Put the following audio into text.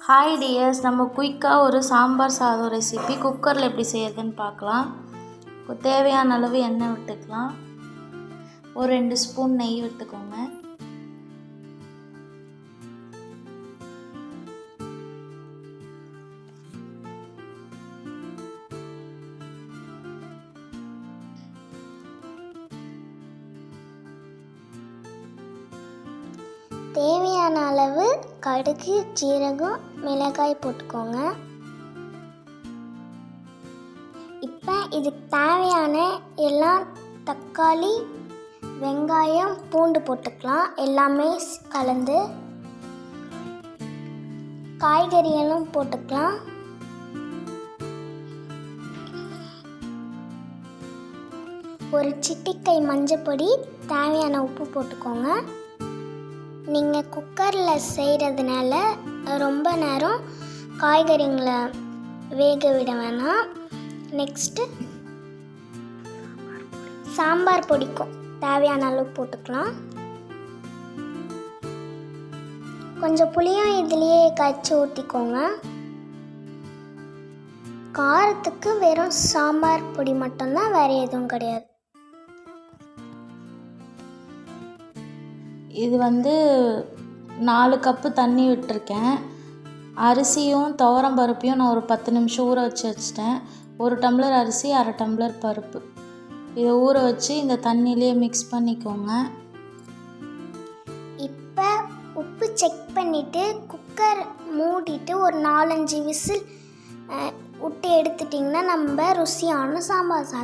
Hi tears, நம்ம குயிக்காக ஒரு சாம்பார் சாதம் ரெசிபி குக்கரில் எப்படி செய்யறதுன்னு பார்க்கலாம். தேவையான அளவு எண்ணெய் விட்டுக்கலாம். ஒரு 2 ஸ்பூன் நெய் விட்டுக்கோங்க. தேவையான அளவு கடுகு, ஜீரகம், மிளகாய் போட்டுக்கோங்க. இப்போ இதுக்கு தேவையான எல்லாம் தக்காளி, வெங்காயம், பூண்டு போட்டுக்கலாம். எல்லாமே கலந்து காய்கறிகளும் போட்டுக்கலாம். ஒரு சிட்டிகை மஞ்சப்பொடி, தேவையான உப்பு போட்டுக்கோங்க. நீங்கள் குக்கரில் செய்கிறதுனால ரொம்ப நேரம் காய்கறிங்களை வேக விட வேணாம். நெக்ஸ்ட்டு சாம்பார் பொடிக்கும் தேவையான அளவு போட்டுக்கலாம். கொஞ்சம் புளியும் இதுலேயே கரைச்சி ஊற்றிக்கோங்க. காரத்துக்கு வெறும் சாம்பார் பொடி மட்டும்தான், வேறு எதுவும் கிடையாது. இது 4 கப்பு தண்ணி விட்டுருக்கேன். அரிசியும் துவரம் பருப்பையும் நான் ஒரு 10 நிமிஷம் ஊற வச்சிட்டேன். 1 டம்ளர் அரிசி, 1/2 டம்ளர் பருப்பு. இதை ஊற வச்சு இந்த தண்ணியிலே மிக்ஸ் பண்ணிக்கோங்க. இப்போ உப்பு செக் பண்ணிவிட்டு குக்கர் மூடிட்டு ஒரு 4-5 விசில் விட்டு எடுத்துட்டிங்கன்னா நம்ம ருசியான சாம்பார் சாதம்